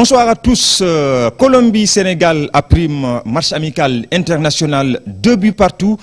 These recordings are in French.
Bonsoir à tous. Colombie-Sénégal à prime, match amical international, 2 buts partout.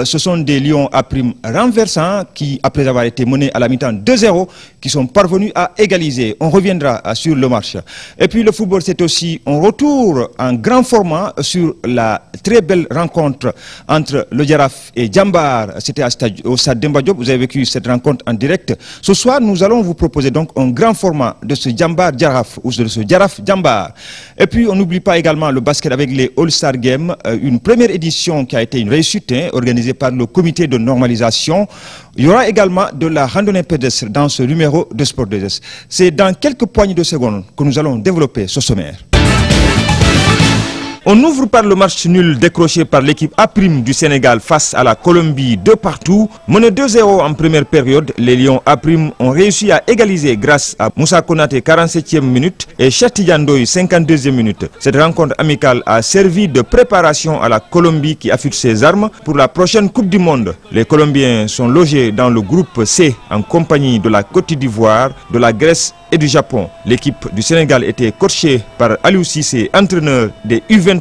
Ce sont des Lions à prime renversants qui, après avoir été menés à la mi-temps 2-0, qui sont parvenus à égaliser. On reviendra sur le match. Et puis le football, c'est aussi un retour en grand format sur la très belle rencontre entre le Jaraaf et Jambar. C'était au stade Demba Diop. Vous avez vécu cette rencontre en direct. Ce soir, nous allons vous proposer donc un grand format de ce Jambar Jaraaf ou de ce Jaraaf Jambar. Et puis on n'oublie pas également le basket avec les All-Star Games, une première édition qui a été une réussite, organisée par le comité de normalisation. Il y aura également de la randonnée pédestre dans ce numéro de Sport 2S. C'est dans quelques poignées de secondes que nous allons développer ce sommaire. On ouvre par le match nul décroché par l'équipe A' du Sénégal face à la Colombie 2 partout. Mené 2-0 en première période, les Lions A' ont réussi à égaliser grâce à Moussa Konaté 47e minute et Cheikh Tidiane Ndoye 52e minute. Cette rencontre amicale a servi de préparation à la Colombie qui affûte ses armes pour la prochaine Coupe du Monde. Les Colombiens sont logés dans le groupe C en compagnie de la Côte d'Ivoire, de la Grèce et du Japon. L'équipe du Sénégal était coachée par Aliou Cissé, entraîneur des U23.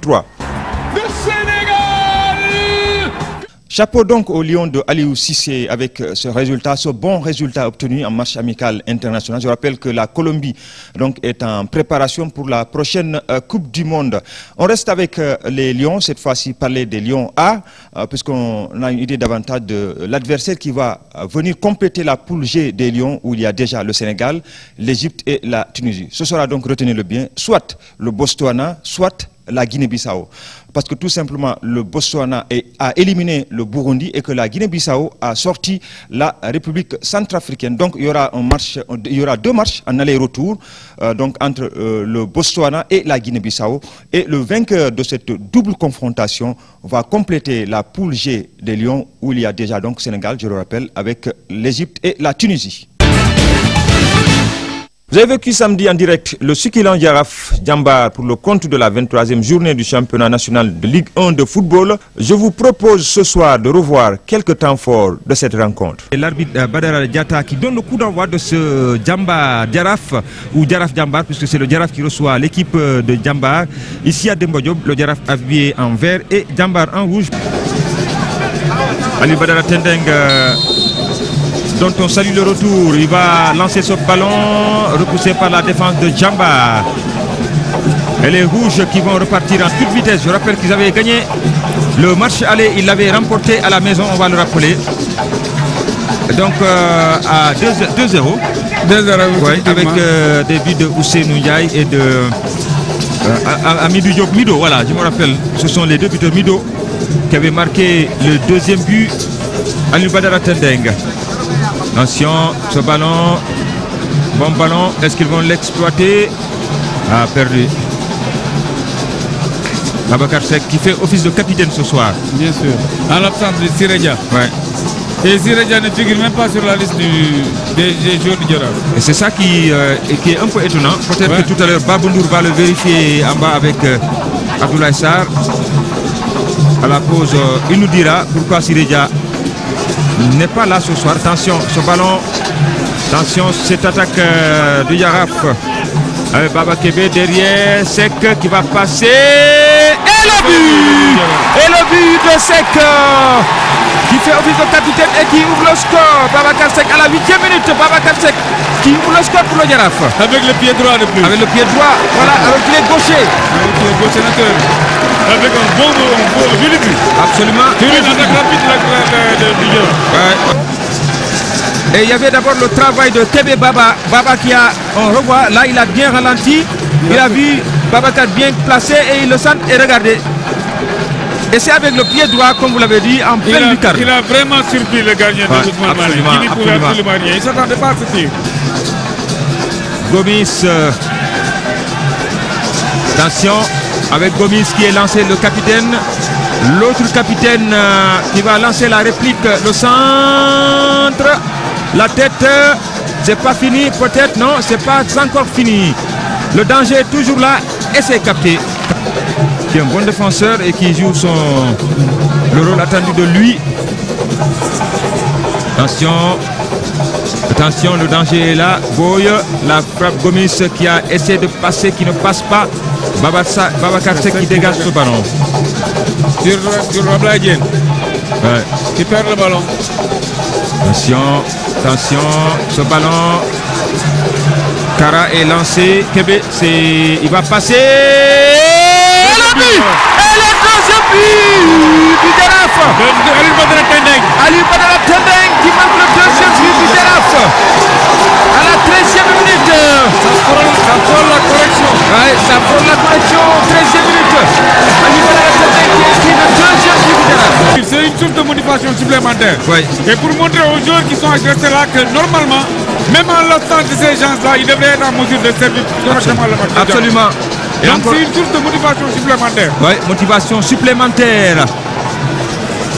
Chapeau donc au Lions de Aliou Cissé avec ce résultat, ce bon résultat obtenu en match amical international. Je rappelle que la Colombie donc est en préparation pour la prochaine Coupe du Monde. On reste avec les Lions, cette fois-ci parler des Lions A, puisqu'on a une idée davantage de l'adversaire qui va venir compléter la poule G des Lions où il y a déjà le Sénégal, l'Égypte et la Tunisie. Ce sera donc, retenez-le bien, soit le Botswana, soit la Guinée-Bissau. Parce que tout simplement le Botswana a éliminé le Burundi et que la Guinée-Bissau a sorti la République centrafricaine. Donc il y aura deux matchs en aller-retour donc entre le Botswana et la Guinée-Bissau. Et le vainqueur de cette double confrontation va compléter la poule G des Lions où il y a déjà donc Sénégal, je le rappelle, avec l'Égypte et la Tunisie. Vous avez vécu samedi en direct le succulent Jaraaf Jambar pour le compte de la 23e journée du championnat national de Ligue 1 de football. Je vous propose ce soir de revoir quelques temps forts de cette rencontre. L'arbitre Badara Diatta qui donne le coup d'envoi de ce Jambar Jaraaf ou Jaraaf Jambar, puisque c'est le Jaraaf qui reçoit l'équipe de Jambar. Ici à Demba Diop, le Jaraaf habillé en vert et Jambar en rouge. Ali Badara Tendeng dont on salue le retour, il va lancer ce ballon repoussé par la défense de Jambar. Et les rouges qui vont repartir en toute vitesse. Je rappelle qu'ils avaient gagné le match aller, ils l'avaient remporté à la maison, on va le rappeler. Donc à 2-0. Ouais, avec des buts de Ousseynou Ndiaye et de Amidou Diop Mido. Voilà, je me rappelle, ce sont les deux buteurs Mido qui avaient marqué le deuxième but à Badara Tendeng. Attention, ce ballon, bon ballon, est-ce qu'ils vont l'exploiter? Ah, perdu. Babacar Seck qui fait office de capitaine ce soir. Bien sûr, en l'absence de Sireja. Ouais. Et Sireja ne figure même pas sur la liste des joueurs du Jaraaf. Et c'est ça qui est un peu étonnant. Peut-être que tout à l'heure Babundour va le vérifier en bas avec Abdoulaye Sarr. À la pause, il nous dira pourquoi Sireja n'est pas là ce soir. Attention, ce ballon, attention, cette attaque du Jaraaf avec Baba Kébé derrière, Seck qui va passer et le but! Et le but de Seck qui fait office de capitaine et qui ouvre le score. Babacar Seck à la 8e minute, Babacar Seck qui ouvre le score pour le Jaraaf. Avec le pied droit de plus. Avec le pied droit, voilà, avec le pied gaucher. Avec le pied gaucher, avec un bon but. Absolument. C'est une attaque rapide du Jaraaf. Et il y avait d'abord le travail de Kébé Baba qui a, on revoit, là il a bien ralenti, il a vu Babacar bien placé et il le sent et regardez. Et c'est avec le pied droit, comme vous l'avez dit, en pleine lucarne. Il a vraiment surpris le gardien de Ousmane Mané, qui ne pouvait absolument rien. Il ne s'attendait pas à ce tir. Gomis, attention, avec Gomis qui est lancé le capitaine. L'autre capitaine qui va lancer la réplique, le centre, la tête, c'est pas fini, peut-être, non, c'est pas encore fini. Le danger est toujours là et c'est capté. Qui est un bon défenseur et qui joue le rôle attendu de lui. Attention, Attention, le danger est là. Boy, la frappe Gomis qui a essayé de passer, qui ne passe pas. Babacar Seck qui dégage ce ballon. Sur Rabladien. Ouais. Qui perd le ballon. Attention, ce ballon. Kara est lancé. Kébé, il va passer. Et le but! Et le deuxième but du Jaraaf. Ali Badara Tendeng. Ali Badara Tendeng qui marque le deuxième but du Jaraaf. À la 13e minute. Ça prend la correction. Ouais, ça prend la correction. 13e minute. Ali Badara Tendeng qui inscrit le deuxième but du Jaraaf. C'est une source de motivation supplémentaire. Ouais. Et pour montrer aux joueurs qui sont agressés là que normalement, même en l'absence de ces gens-là, ils devraient être en mesure de servir correctement le match. Absolument. Et donc c'est une source de motivation supplémentaire. Oui, motivation supplémentaire.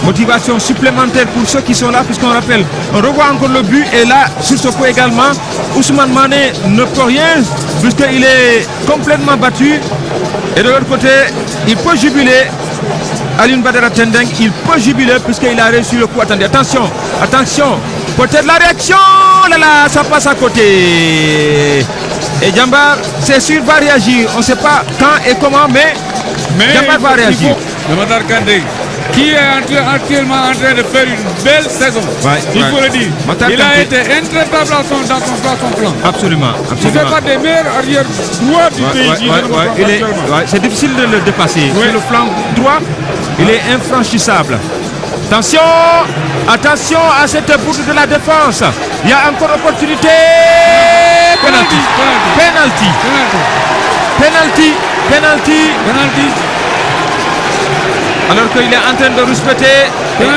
Motivation supplémentaire pour ceux qui sont là, puisqu'on rappelle, on revoit encore le but. Et là, sur ce coup également, Ousmane Mané ne peut rien, puisqu'il est complètement battu. Et de l'autre côté, il peut jubiler. Alioune Badara Tendeng, il peut jubiler puisqu'il a réussi le coup. Attendez, attention, attention. Peut-être la réaction. Là, là, ça passe à côté. Et Djambar, c'est sûr, va réagir. On ne sait pas quand et comment, mais Djambar va réagir. Le Matar Kandé, qui est actuellement en train de faire une belle saison, il faut le dire. Il a été intraitable dans son plan. Absolument. Il fait pas des meilleurs arrière droits du pays. C'est difficile de le dépasser. Sur le flanc droit, il est infranchissable. Attention, attention à cette boucle de la défense. Il y a encore opportunité. Penalty. Penalty. Penalty. Penalty. Penalty. Alors qu'il est en train de respecter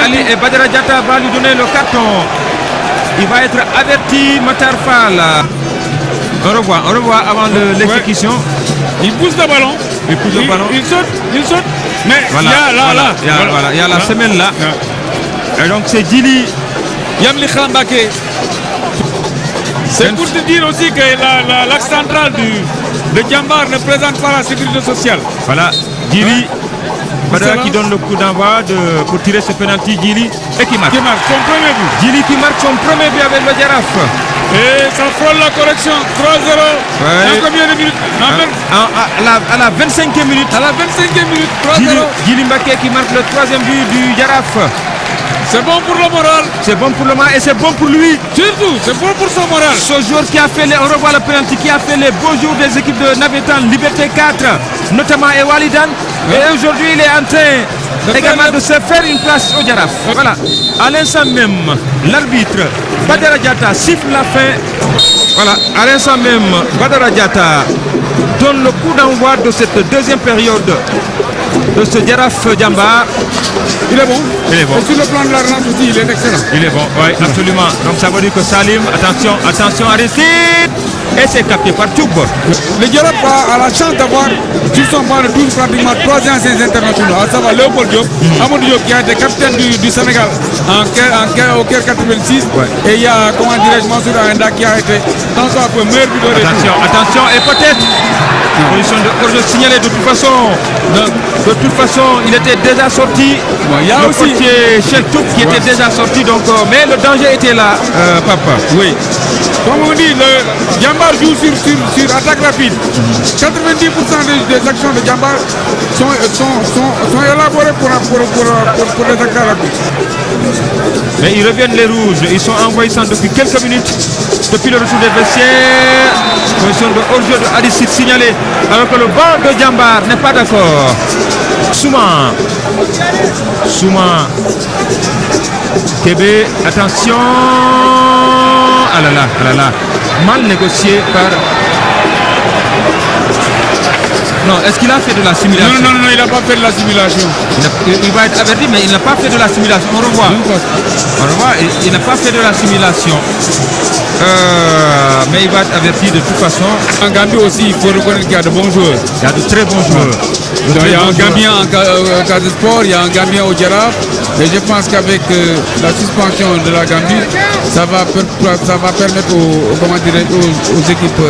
Ali et Badara Diatta va lui donner le carton. Il va être averti, Matar Fall. On revoit avant l'exécution. Il pousse le ballon. Il saute. Mais voilà, il y a la semaine là. Et donc c'est Djili Yamli Khambake. C'est pour te dire aussi que l'axe central de Djambar ne présente pas la sécurité sociale. Voilà, Djili Badara qui donne le coup d'envoi pour tirer ce penalty, Djili, et qui marque. Qui marque son premier but. Djili qui marque son premier but avec le Jaraaf. Et ça frôle la correction, 3-0. Dans combien de minutes? À la 25e minute. À la 25e minute, 3-0. Djili Mbaké qui marque le troisième but du Jaraaf. C'est bon pour le moral. C'est bon pour le moral et c'est bon pour lui. Surtout, c'est bon pour son moral. Ce joueur qui a fait, on revoit le penalty, qui a fait les beaux jours des équipes de Navetan, Liberté 4, notamment et Walidan. Et aujourd'hui, il est en train également de se faire une place au Jaraaf. Voilà. À l'instant même, l'arbitre Badara Diatta siffle la fin. Voilà. À l'instant même, Badara Diatta donne le coup d'envoi de cette deuxième période de ce Jaraaf Djambar. Il est bon. Il est bon. Et sur le plan de la relance aussi, il est excellent. Il est bon, oui, absolument. Donc ça veut dire que Salim, attention, Aristide. Et c'est capté par Tchoukbo. Le Jaraaf a la chance d'avoir, sur son banc de 12, pratiquement 3 anciens internationaux, à savoir Léopold Diop, Amadou Diop qui a été capitaine du Sénégal au Caire 86. Et il y a, comment dirais-je, Mansour Aenda qui a été dans son peu meilleur buteur. Attention, et peut-être position de hors-jeu signalée de toute façon, il était déjà sorti. Il y a aussi Cheikh Touk qui était déjà sorti, donc, mais le danger était là, papa. Oui. Comme on dit, le Djambar joue sur attaque rapide. 90% des actions de Djambar sont élaborées pour les attaques rapides. Mais ils reviennent les rouges. Ils sont envahissants depuis quelques minutes. Depuis le retour des vestiaires. Position de hors-jeu de Aristide signalée. Alors que le banc de Djambar n'est pas d'accord. Souma. Kébé, attention. Ah là là. Mal négocié par... Non, est-ce qu'il a fait de la simulation? Non, il n'a pas fait de la simulation. Il va être averti, mais il n'a pas fait de la simulation. On revoit, il n'a pas fait de la simulation. Mais il va être averti de toute façon. En Gambie aussi, il faut reconnaître qu'il y a de bons joueurs. Il y a de très bons joueurs. Il y a un Gambien en cas de sport, il y a un Gambien au Jaraaf. Et je pense qu'avec la suspension de la Gambie, ça va permettre aux équipes.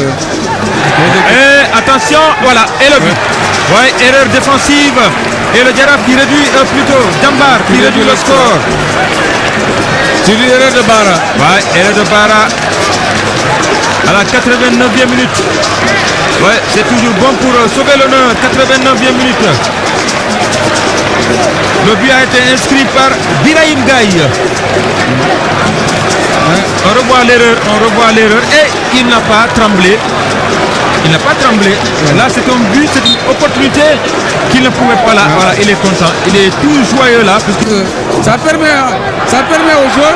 Et attention, voilà, et le but. Ouais, erreur défensive. Et le Jaraaf qui réduit plutôt Djambar qui réduit le score. C'est l'erreur de Bara. Ouais, erreur de Bara. à la 89e minute. Ouais, c'est toujours bon pour sauver l'honneur. 89e minute. Le but a été inscrit par Birahim Gaye. On revoit l'erreur et il n'a pas tremblé. Il n'a pas tremblé. Là, c'est un but, c'est une opportunité qu'il ne pouvait pas là. Voilà, il est content. Il est tout joyeux là. Parce que ça permet au jeu.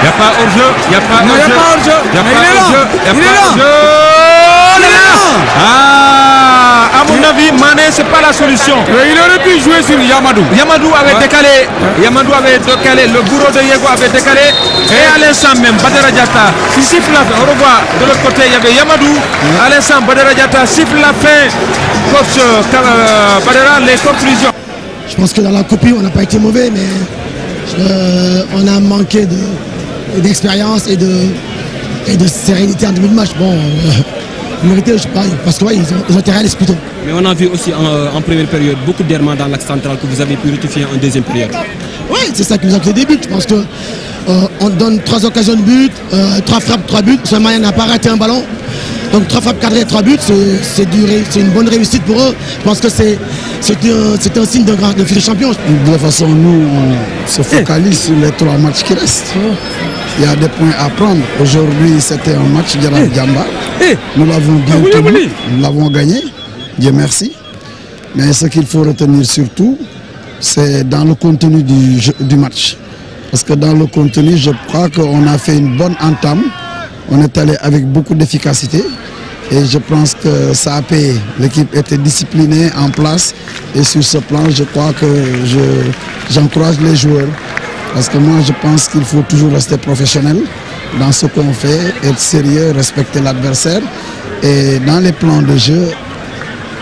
Il n'y a pas hors-jeu. Il n'y a pas hors-jeu. Il n'y a pas hors-jeu. Il n'y a pas hors-jeu. Ah, à mon avis, Mané, c'est pas la solution. Il aurait pu jouer sur Yamadou. Yamadou avait décalé. Yamadou avait décalé. Le bourreau de Yego avait décalé. Et à l'instant même, Badara Diatta siffle la fin. On revoit de l'autre côté, il y avait Yamadou. À l'instant, Badara Diatta siffle la fin. Coach Badara, les conclusions. Je pense que dans la copie, on n'a pas été mauvais, mais on a manqué d'expérience et de sérénité en début de match. Bon, mérité, je sais pas, parce que ouais, ils ont été réalistes plutôt. Mais on a vu aussi en première période beaucoup d'errements dans l'axe central que vous avez pu rectifier en deuxième période. Oui, c'est ça qui nous a fait des buts. Je pense que on donne 3 occasions de but, 3 frappes, 3 buts. Seulement, il n'a pas raté un ballon. Donc 3 frappes cadrées, 3 buts, c'est une bonne réussite pour eux. Je pense que c'est un signe de futur champion. De toute façon, nous, on se focalise sur les 3 matchs qui restent. Il y a des points à prendre. Aujourd'hui, c'était un match de la Djamba. Nous l'avons bien tenu, nous l'avons gagné, Dieu merci. Mais ce qu'il faut retenir surtout, c'est dans le contenu du match. Parce que dans le contenu, je crois qu'on a fait une bonne entame. On est allé avec beaucoup d'efficacité. Et je pense que ça a payé. L'équipe était disciplinée, en place. Et sur ce plan, je crois que j'encourage les joueurs. Parce que moi, je pense qu'il faut toujours rester professionnel dans ce qu'on fait, être sérieux, respecter l'adversaire. Et dans les plans de jeu,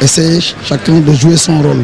essayer chacun de jouer son rôle.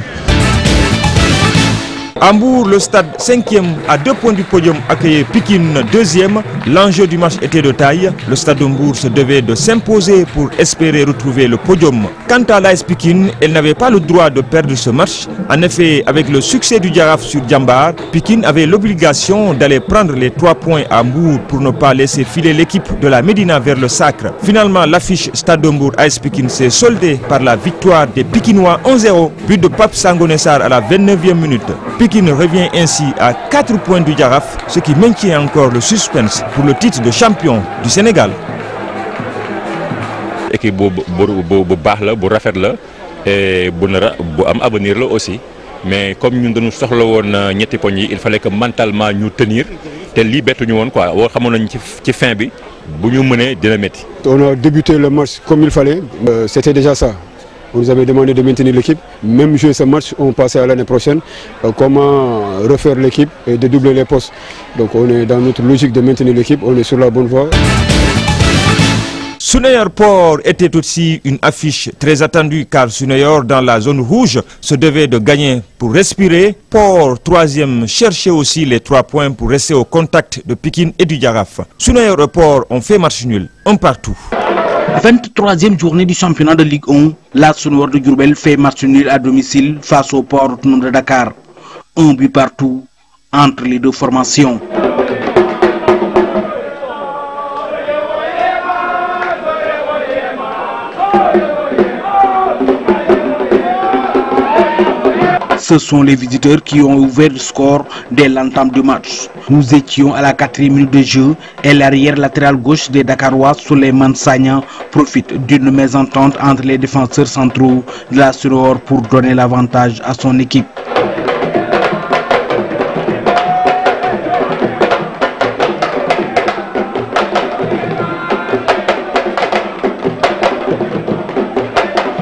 Hambourg, le stade 5e à 2 points du podium, accueillait Pikine 2e. L'enjeu du match était de taille. Le stade d'Hambourg se devait de s'imposer pour espérer retrouver le podium. Quant à l'AS Pikine, elle n'avait pas le droit de perdre ce match. En effet, avec le succès du Jaraaf sur Djambar, Pikine avait l'obligation d'aller prendre les 3 points à Hambourg pour ne pas laisser filer l'équipe de la Médina vers le sacre. Finalement, l'affiche Stade d'Hambourg AS Pikine s'est soldée par la victoire des Pikinois 1-0, but de Pape Sangonessar à la 29e minute. Pikine revient ainsi à 4 points du Jaraaf, ce qui maintient encore le suspense pour le titre de champion du Sénégal. Équipe bu baax la bu rafet la et bu am avenir la aussi mais comme ñun dañu soxla woon ñetti poñ yi il fallait que mentalement ñu tenir te lii bettuñu woon quoi woo xamoon nañ ci fin bi bu ñu mënee dina métti. On a débuté le match comme il fallait, c'était déjà ça. On nous avait demandé de maintenir l'équipe. Même jouer ce match, on passait à l'année prochaine. Comment refaire l'équipe et de doubler les postes. Donc on est dans notre logique de maintenir l'équipe, on est sur la bonne voie. Sunayor Port était aussi une affiche très attendue car Sunayor dans la zone rouge se devait de gagner pour respirer. Port 3e cherchait aussi les 3 points pour rester au contact de Pikine et du Jaraaf. Sunayor et Port ont fait match nul, un partout. 23e journée du championnat de Ligue 1, la Sunayor de Diourbel fait match nul à domicile face au Port autonome de Dakar. Un but partout entre les deux formations. Ce sont les visiteurs qui ont ouvert le score dès l'entame du match. Nous étions à la 4e minute de jeu et l'arrière latéral gauche des Dakarois, Souleymane Sagna, profite d'une mésentente entre les défenseurs centraux de la Sunayor pour donner l'avantage à son équipe.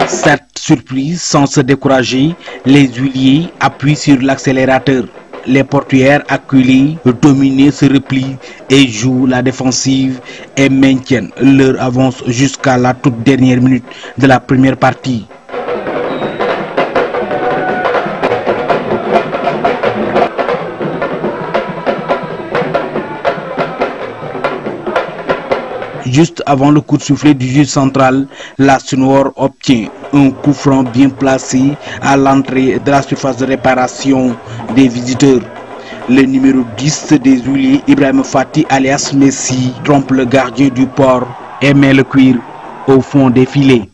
Cette surprise, sans se décourager, les huiliers appuient sur l'accélérateur. Les portuaires acculés, dominés, se replient et jouent la défensive et maintiennent leur avance jusqu'à la toute dernière minute de la première partie. Juste avant le coup de soufflet du juge central, la Sunayor obtient un coup franc bien placé à l'entrée de la surface de réparation des visiteurs. Le numéro 10 des huiliers, Ibrahim Fati alias Messi, trompe le gardien du Port et met le cuir au fond des filets.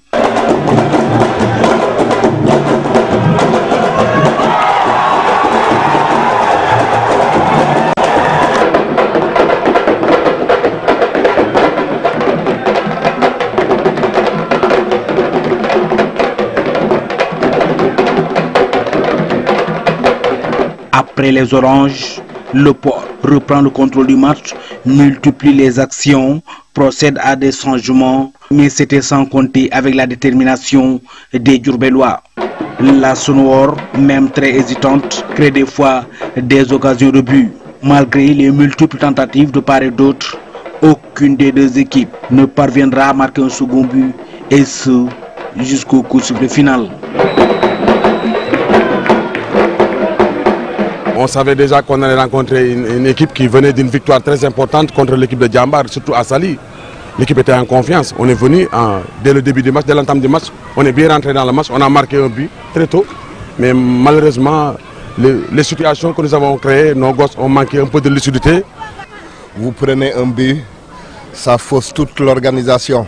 Après les oranges, le port reprend le contrôle du match, multiplie les actions, procède à des changements, mais c'était sans compter avec la détermination des Diourbellois. La Sonore, même très hésitante, crée des fois des occasions de but. Malgré les multiples tentatives de part et d'autre, aucune des deux équipes ne parviendra à marquer un second but, et ce, jusqu'au coup de sifflet final. On savait déjà qu'on allait rencontrer une équipe qui venait d'une victoire très importante contre l'équipe de Djambar, surtout à Sali. L'équipe était en confiance. On est venu dès le début du match, dès l'entame du match. On est bien rentré dans le match. On a marqué un but très tôt. Mais malheureusement, les situations que nous avons créées, nos gosses ont manqué un peu de lucidité. Vous prenez un but, ça fausse toute l'organisation.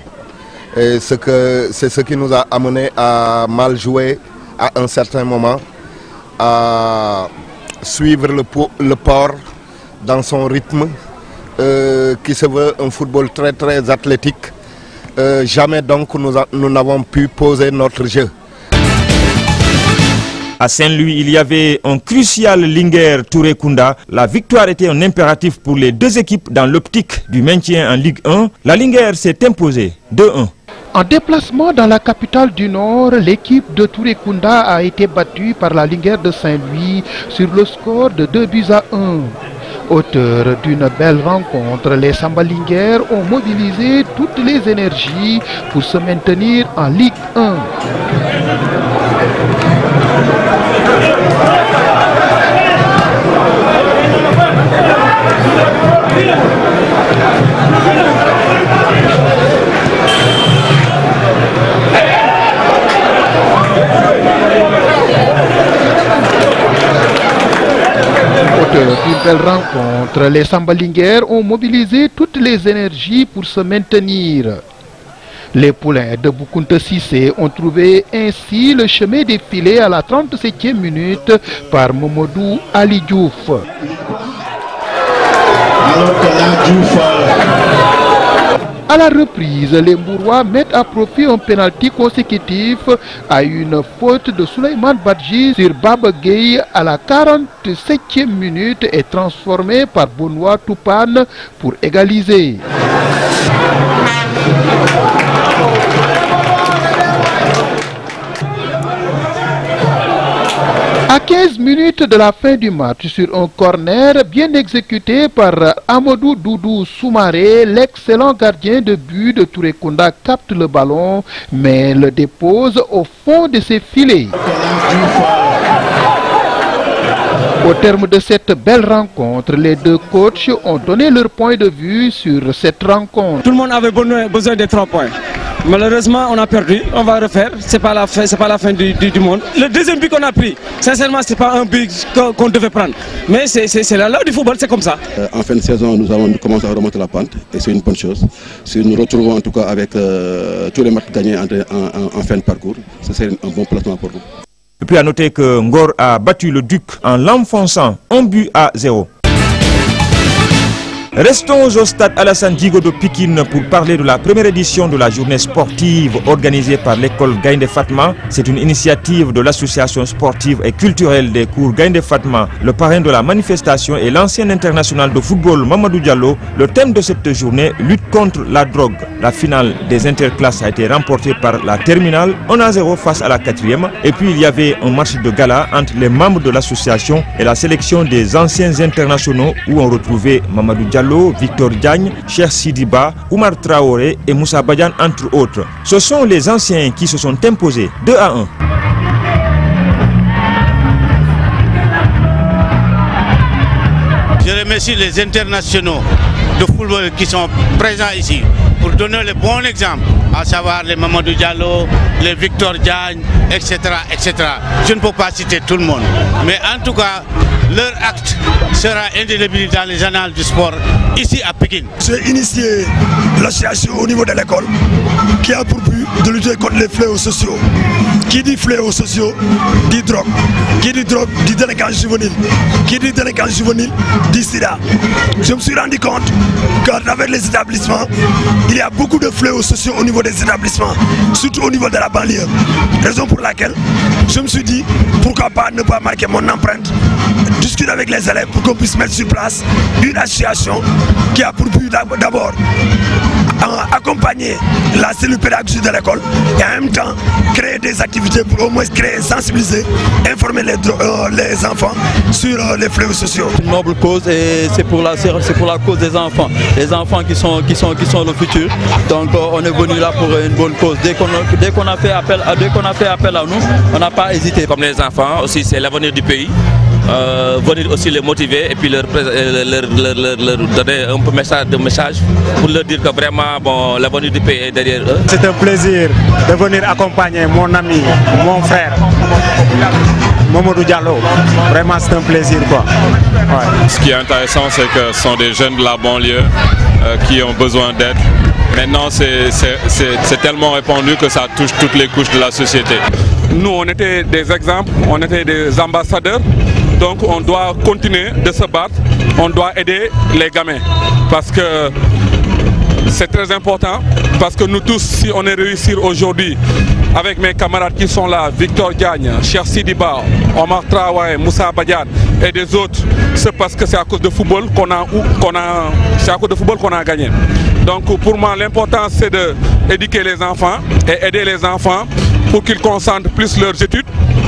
Et c'est ce qui nous a amené à mal jouer à un certain moment, à suivre le port dans son rythme, qui se veut un football très très athlétique. Jamais donc nous n'avons pu poser notre jeu. À Saint-Louis, il y avait un crucial Linguère-Touré-Kunda. La victoire était un impératif pour les deux équipes dans l'optique du maintien en Ligue 1. La Linguère s'est imposée 2-1. En déplacement dans la capitale du Nord, l'équipe de Touré-Kunda a été battue par la Linguère de Saint-Louis sur le score de 2-1. Auteur d'une belle rencontre, les Samba Linguère ont mobilisé toutes les énergies pour se maintenir en Ligue 1. D'une belle rencontre, les Samba Linguère ont mobilisé toutes les énergies pour se maintenir. Les poulains de Boukounta Sissé ont trouvé ainsi le chemin des filets à la 37e minute par Momodou Ali Diouf. À la reprise, les Mbourois mettent à profit un pénalty consécutif à une faute de Souleymane Badji sur Baba Gueye à la 47e minute et transformé par Benoît Toupane pour égaliser. À 15 minutes de la fin du match, sur un corner bien exécuté par Amadou Doudou Soumaré, l'excellent gardien de but de Touré-Kunda capte le ballon mais le dépose au fond de ses filets. Au terme de cette belle rencontre, les deux coachs ont donné leur point de vue sur cette rencontre. Tout le monde avait besoin des 3 points. Malheureusement, on a perdu, on va refaire, c'est pas la fin du monde. Le deuxième but qu'on a pris, sincèrement, c'est pas un but qu'on devait prendre. Mais c'est la loi du football, c'est comme ça. En fin de saison, nous avons commencé à remonter la pente et c'est une bonne chose. Si nous retrouvons en tout cas avec tous les matchs gagnés en fin de parcours, c'est un bon placement pour nous. Et puis à noter que Ngor a battu le Duc en l'enfonçant 1-0. Restons au stade Alassane Djigo de Pikine pour parler de la première édition de la journée sportive organisée par l'école Gaïndé Fatma. C'est une initiative de l'association sportive et culturelle des cours Gaïndé Fatma. Le parrain de la manifestation est l'ancien international de football Mamadou Diallo. Le thème de cette journée, lutte contre la drogue. La finale des interclasses a été remportée par la terminale 1-0 face à la 4e. Et puis il y avait un match de gala entre les membres de l'association et la sélection des anciens internationaux où on retrouvait Mamadou Diallo, Victor Diagne, Cheikh Sidiba, Oumar Traoré et Moussa Badian entre autres. Ce sont les anciens qui se sont imposés 2-1. Je remercie les internationaux de football qui sont présents ici pour donner le bon exemple, à savoir les Mamadou Diallo, les Victor Diagne, etc., etc. Je ne peux pas citer tout le monde, mais en tout cas, leur acte sera indélébile dans les annales du sport ici à Pékin. J'ai initié l'association au niveau de l'école qui a pour but de lutter contre les fléaux sociaux. Qui dit fléaux sociaux dit drogue. Qui dit drogue dit délinquance juvénile. Qui dit délinquance juvénile dit sida. Je me suis rendu compte qu'à travers les établissements, il y a beaucoup de fléaux sociaux au niveau des établissements, surtout au niveau de la banlieue. Raison pour laquelle je me suis dit pourquoi pas ne pas marquer mon empreinte, discuter avec les élèves pour qu'on puisse mettre sur place une association qui a pour but d'abord accompagner la cellule pédagogique de l'école et en même temps créer des activités pour au moins créer, sensibiliser, informer les enfants sur les fléaux sociaux. C'est une noble cause et c'est pour la cause des enfants. Les enfants qui sont le futur. Donc on est venu là pour une bonne cause. Dès qu'on a fait appel à nous, on n'a pas hésité. Comme les enfants aussi, c'est l'avenir du pays. Venir aussi les motiver et puis leur donner un peu de message pour leur dire que vraiment bon, l'avenir du pays est derrière eux. C'est un plaisir de venir accompagner mon ami, mon frère, Mamadou Diallo. Vraiment c'est un plaisir quoi. Ouais. Ce qui est intéressant c'est que ce sont des jeunes de la banlieue qui ont besoin d'aide. Maintenant c'est tellement répandu que ça touche toutes les couches de la société. Nous on était des exemples, on était des ambassadeurs. Donc on doit continuer de se battre, on doit aider les gamins parce que c'est très important, parce que nous tous, si on est réussi aujourd'hui avec mes camarades qui sont là, Victor Diagne, Cheikh Sidiba, Omar Traoré, Moussa Badiane et des autres, c'est parce que c'est à cause de football qu'on a gagné. Donc pour moi l'important c'est d'éduquer les enfants et aider les enfants pour qu'ils concentrent plus leurs études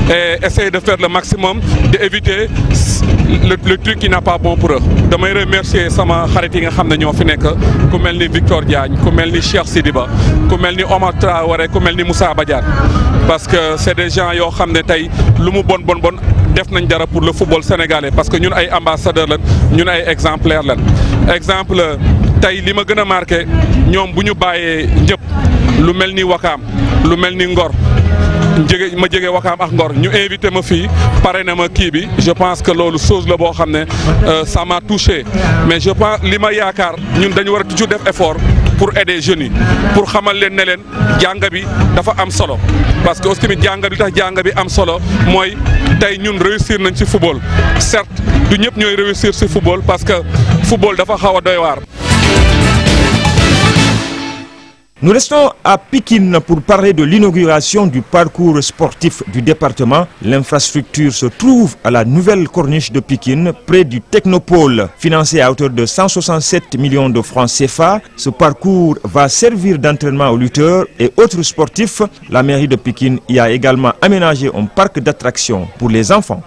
et essayer de faire le maximum, d'éviter le truc qui n'a pas bon pour eux. Je remercier sama xarit yi nga xam ne ñoo fi nekk ku mel ni Victor Diagne, ku mel ni Cheikh Sidiba, ku mel ni Omar Traoré, ku mel ni Moussa Badiane parce que c'est des gens yoo xam ne tey lu mu bon def nañ dara pour le football sénégalais parce que ñun ay ambassadeurs lañ ñun ay exemplaires lañ. Exemple tey li ma gën a marqué ñoom bu ñu bàyyee njëpp lu mel ni Wakaam lu mel ni Ngor. ma jege Wakaam ak Ngor ñu invité ma fii pare na ma kii bi je pense que loolu chose la boo xam ne ça m'a touché mais je pense li ma yaakaar ñun dañu war a toujours def effort pour aider jeunes yi pour xamal leen ne leen jàng bi dafa am solo parce que aussi tamit jàng bi tax jàng bi am solo mooy tey ñun réussir nañ ci football certes du ñëpp ñooy réussir ci football parce que football dafa xaw a doy waar. Nous restons à Pikine pour parler de l'inauguration du parcours sportif du département. L'infrastructure se trouve à la nouvelle corniche de Pikine, près du Technopole. Financé à hauteur de 167 millions de francs CFA, ce parcours va servir d'entraînement aux lutteurs et autres sportifs. La mairie de Pikine y a également aménagé un parc d'attractions pour les enfants.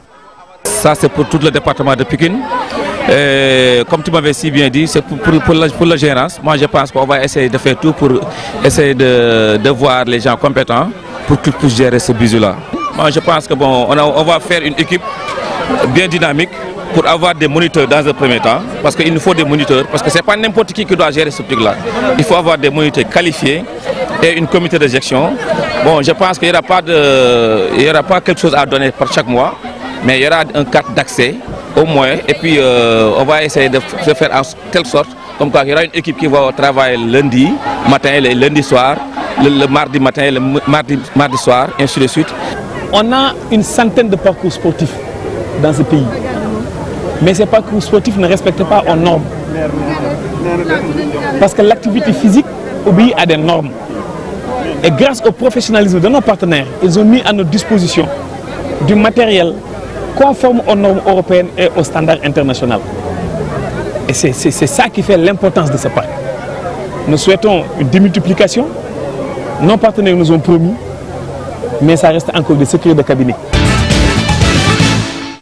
Ça, c'est pour tout le département de Pikine. Comme tu m'avais si bien dit, c'est pour la gérance. Moi, je pense qu'on va essayer de faire tout pour essayer de voir les gens compétents pour qu'ils puissent gérer ce bijou-là. Moi, je pense que bon, on va faire une équipe bien dynamique pour avoir des moniteurs dans un premier temps, parce qu'il nous faut des moniteurs, parce que c'est pas n'importe qui doit gérer ce truc-là. Il faut avoir des moniteurs qualifiés et une comité de gestion. Bon, je pense qu'il n'y aura pas quelque chose à donner par chaque mois, mais il y aura un cadre d'accès au moins, et puis on va essayer de faire en telle sorte comme quoi il y aura une équipe qui va travailler lundi matin et le lundi soir, le mardi matin et le mardi soir, et ainsi de suite. On a une centaine de parcours sportifs dans ce pays, mais ces parcours sportifs ne respectent pas aux normes, parce que l'activité physique obéit à des normes. Et grâce au professionnalisme de nos partenaires, ils ont mis à notre disposition du matériel conforme aux normes européennes et aux standards internationaux. Et c'est ça qui fait l'importance de ce parc. Nous souhaitons une démultiplication. Nos partenaires nous ont promis, mais ça reste encore des secrets de cabinet.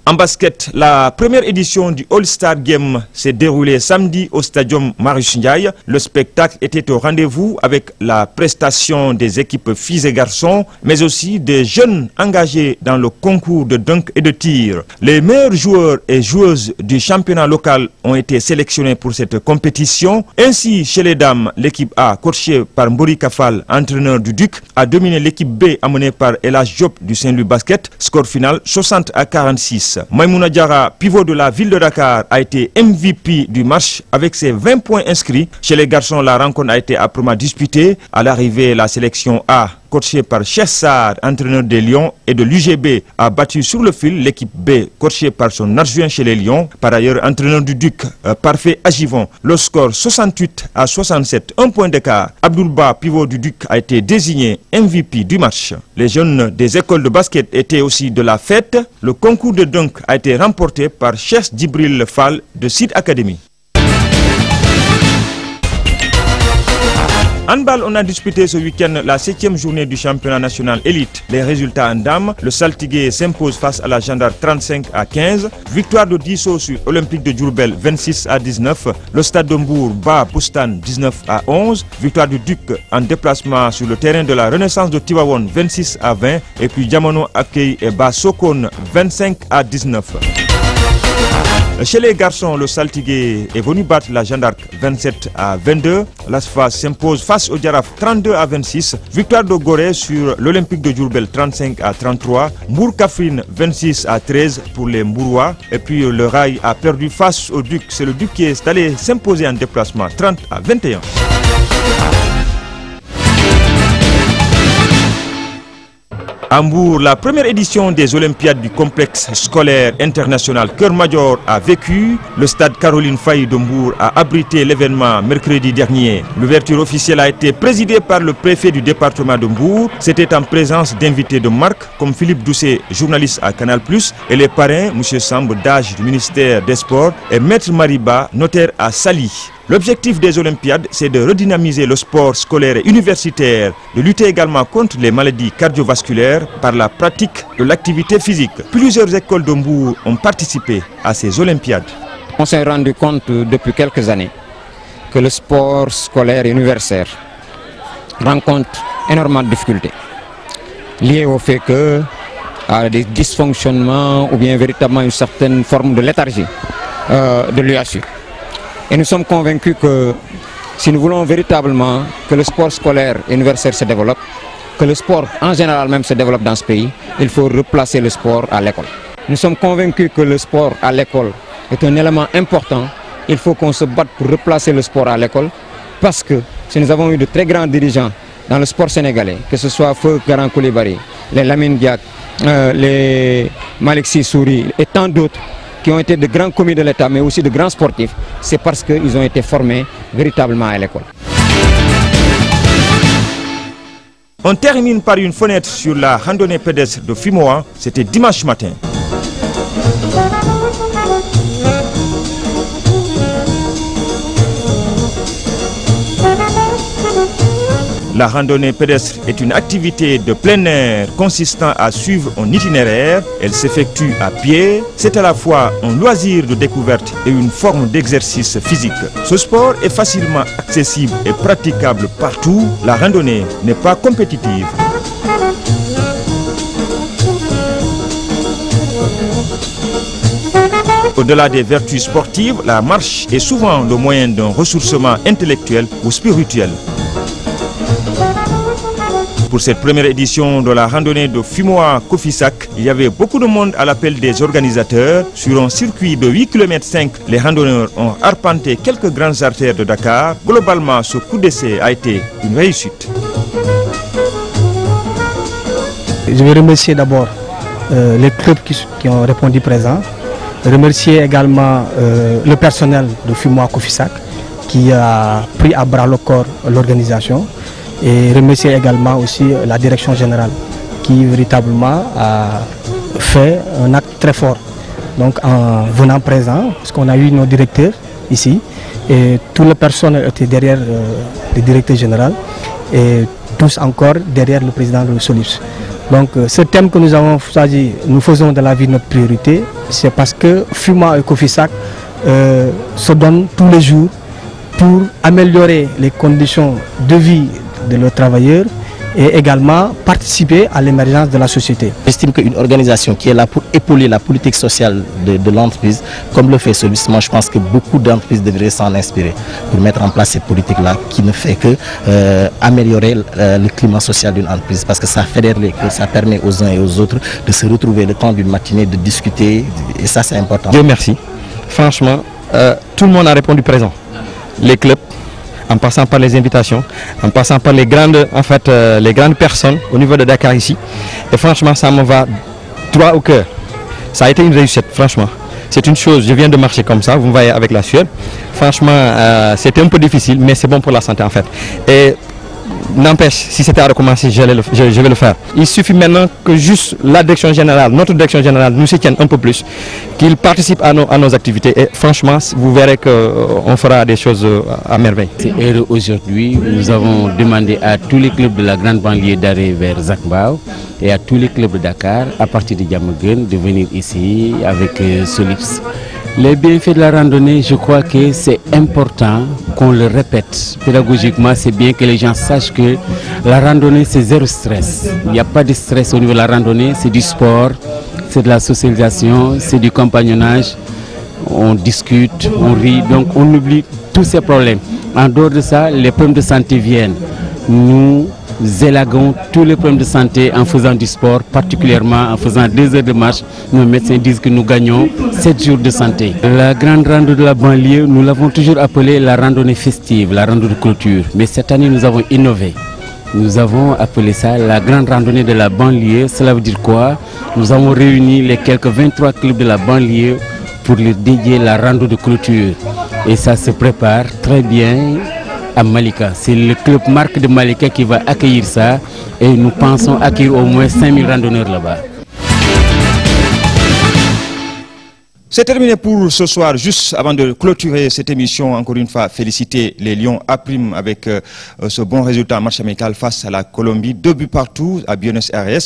En basket, la première édition du All-Star Game s'est déroulée samedi au Stadium Marius Ndiaye. Le spectacle était au rendez-vous avec la prestation des équipes filles et garçons, mais aussi des jeunes engagés dans le concours de dunk et de tir. Les meilleurs joueurs et joueuses du championnat local ont été sélectionnés pour cette compétition. Ainsi, chez les dames, l'équipe A, coachée par Mbori Kafal, entraîneur du Duc, a dominé l'équipe B amenée par Elhadj Diop du Saint-Louis Basket. Score final 60-46. Thiès. Maïmouna Diarra, pivot de la ville de Dakar, a été MVP du match avec ses 20 points inscrits. Chez les garçons, la rencontre a été âprement disputée. À l'arrivée, la sélection A, coachée par Cheikh Sarr, entraîneur des Lions et de l'UGB, a battu sur le fil l'équipe B, coachée par son adjoint chez les Lions, par ailleurs entraîneur du Duc, Parfait Agivon. Le score 68-67, un point d'écart. Abdoulba, pivot du Duc, a été désigné MVP du match. Les jeunes des écoles de basket étaient aussi de la fête. Le concours de dunk a été remporté par Cheikh Djibril Fall de Sid Academy. Handball, on a disputé ce week-end la 7e journée du championnat national élite. Les résultats en dames, le Saltigué s'impose face à la Gendarme 35-15. Victoire de Disso sur Olympique de Diourbel 26-19. Le Stade de Mbour bat Boustan 19-11. Victoire du Duc en déplacement sur le terrain de la Renaissance de Tivaouane 26-20. Et puis Diamono accueille et bat Sokone 25-19. Chez les garçons, le Saltigué est venu battre la Jeanne d'Arc 27-22. L'Asfa s'impose face au Diaraf 32-26. Victoire de Gorée sur l'Olympique de Diourbel 35-33. Mbour Kafrine 26-13 pour les Mbourois. Et puis le Rail a perdu face au Duc. C'est le Duc qui est allé s'imposer en déplacement 30-21. À Mbour, la première édition des Olympiades du complexe scolaire international Cœur Major a vécu. Le stade Caroline Faye de Mbour a abrité l'événement mercredi dernier. L'ouverture officielle a été présidée par le préfet du département de Mbour. C'était en présence d'invités de marque comme Philippe Doucet, journaliste à Canal+, et les parrains, M. Samb Dage du ministère des Sports et Maître Mariba, notaire à Sali. L'objectif des Olympiades, c'est de redynamiser le sport scolaire et universitaire, de lutter également contre les maladies cardiovasculaires par la pratique de l'activité physique. Plusieurs écoles de Mbour ont participé à ces Olympiades. On s'est rendu compte depuis quelques années que le sport scolaire et universitaire rencontre énormément de difficultés liées au fait que des dysfonctionnements ou bien véritablement une certaine forme de léthargie de l'UASU. Et nous sommes convaincus que si nous voulons véritablement que le sport scolaire et universitaire se développe, que le sport en général même se développe dans ce pays, il faut replacer le sport à l'école. Nous sommes convaincus que le sport à l'école est un élément important. Il faut qu'on se batte pour replacer le sport à l'école parce que si nous avons eu de très grands dirigeants dans le sport sénégalais, que ce soit Feu Garan Koulibaly, les Lamine Diack, les Malick Sy Souri et tant d'autres, qui ont été de grands commis de l'État, mais aussi de grands sportifs, c'est parce qu'ils ont été formés véritablement à l'école. On termine par une fenêtre sur la randonnée pédestre de Fimoa. C'était dimanche matin. La randonnée pédestre est une activité de plein air consistant à suivre un itinéraire. Elle s'effectue à pied. C'est à la fois un loisir de découverte et une forme d'exercice physique. Ce sport est facilement accessible et praticable partout. La randonnée n'est pas compétitive. Au-delà des vertus sportives, la marche est souvent le moyen d'un ressourcement intellectuel ou spirituel. Pour cette première édition de la randonnée de Fimoa Kofisak, il y avait beaucoup de monde à l'appel des organisateurs. Sur un circuit de 8,5 km, les randonneurs ont arpenté quelques grandes artères de Dakar. Globalement, ce coup d'essai a été une réussite. Je vais remercier d'abord les clubs qui ont répondu présent. Remercier également le personnel de Fimoa Kofisak qui a pris à bras le corps l'organisation. Et remercier également aussi la direction générale qui véritablement a fait un acte très fort. Donc en venant présent, parce qu'on a eu nos directeurs ici et tout le personnel était derrière le directeur général et tous encore derrière le président de Solus. Donc ce thème que nous avons choisi, nous faisons de la vie notre priorité, c'est parce que Fimoa et Kofisak se donnent tous les jours pour améliorer les conditions de vie de leurs travailleurs et également participer à l'émergence de la société. J'estime qu'une organisation qui est là pour épauler la politique sociale de l'entreprise, comme le fait Solus, moi je pense que beaucoup d'entreprises devraient s'en inspirer pour mettre en place cette politique-là qui ne fait que améliorer le climat social d'une entreprise, parce que ça fédère les cœurs, ça permet aux uns et aux autres de se retrouver le temps d'une matinée, de discuter, et ça c'est important. Dieu merci. Franchement, tout le monde a répondu présent. Les clubs, en passant par les invitations, en passant par les grandes personnes au niveau de Dakar ici. Et franchement, ça me va droit au cœur. Ça a été une réussite, franchement. C'est une chose, je viens de marcher comme ça, vous me voyez avec la sueur. Franchement, c'était un peu difficile, mais c'est bon pour la santé en fait. Et n'empêche, si c'était à recommencer, je vais le faire. Il suffit maintenant que juste la direction générale, notre direction générale, nous soutienne un peu plus, qu'il participe à nos activités. Et franchement, vous verrez qu'on fera des choses à merveille. C'est heureux aujourd'hui. Nous avons demandé à tous les clubs de la grande banlieue d'aller vers Zakmbao et à tous les clubs de Dakar, à partir de Diamaguène, de venir ici avec Solips. Les bienfaits de la randonnée, je crois que c'est important qu'on le répète. Pédagogiquement, c'est bien que les gens sachent que la randonnée, c'est zéro stress. Il n'y a pas de stress au niveau de la randonnée, c'est du sport, c'est de la socialisation, c'est du compagnonnage. On discute, on rit, donc on oublie tous ces problèmes. En dehors de ça, les problèmes de santé viennent. Nous élaguons tous les problèmes de santé en faisant du sport, particulièrement en faisant 2 heures de marche. Nos médecins disent que nous gagnons 7 jours de santé. La grande randonnée de la banlieue, nous l'avons toujours appelée la randonnée festive, la randonnée de clôture. Mais cette année, nous avons innové. Nous avons appelé ça la grande randonnée de la banlieue. Cela veut dire quoi? Nous avons réuni les quelques 23 clubs de la banlieue pour leur dédier la randonnée de clôture. Et ça se prépare très bien à Malika. C'est le club marque de Malika qui va accueillir ça et nous pensons accueillir au moins 5000 randonneurs là-bas. C'est terminé pour ce soir. Juste avant de clôturer cette émission, encore une fois, féliciter les Lions A' avec ce bon résultat en match amical face à la Colombie. 2 buts partout à Buenos Aires.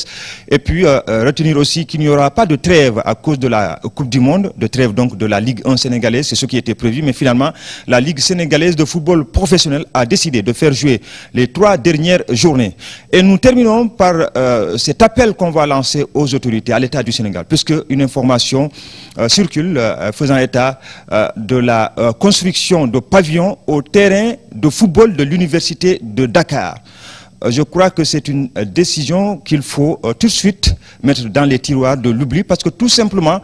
Et puis, retenir aussi qu'il n'y aura pas de trêve à cause de la Coupe du Monde, de trêve donc de la Ligue 1 sénégalaise. C'est ce qui était prévu. Mais finalement, la Ligue sénégalaise de football professionnel a décidé de faire jouer les 3 dernières journées. Et nous terminons par cet appel qu'on va lancer aux autorités, à l'État du Sénégal, puisque une information circule faisant état de la construction de pavillons au terrain de football de l'université de Dakar. Je crois que c'est une décision qu'il faut tout de suite mettre dans les tiroirs de l'oubli, parce que tout simplement,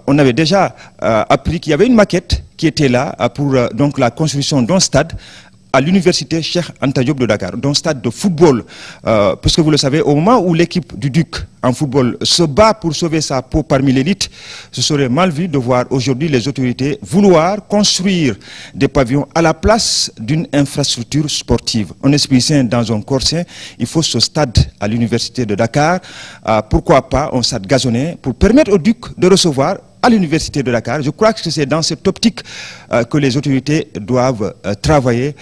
on avait déjà appris qu'il y avait une maquette qui était là pour donc la construction d'un stade à l'université Cheikh Anta Diop de Dakar, d'un stade de football, puisque vous le savez, au moment où l'équipe du Duc en football se bat pour sauver sa peau parmi l'élite, ce serait mal vu de voir aujourd'hui les autorités vouloir construire des pavillons à la place d'une infrastructure sportive. En esprit sain, dans un corps sain, il faut ce stade à l'université de Dakar, pourquoi pas un stade gazonné, pour permettre au Duc de recevoir à l'université de Dakar. Je crois que c'est dans cette optique que les autorités doivent travailler,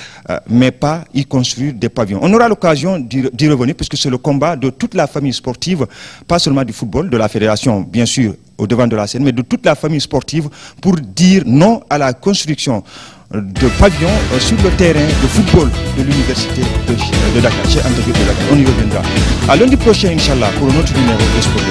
mais pas y construire des pavillons. On aura l'occasion d'y revenir, puisque c'est le combat de toute la famille sportive, pas seulement du football, de la fédération, bien sûr, au devant de la scène, mais de toute la famille sportive, pour dire non à la construction de pavillons sur le terrain de football de l'université de Dakar, chez Anta Diop de Dakar. On y reviendra. À lundi prochain, Inch'Allah, pour un autre numéro de Sport.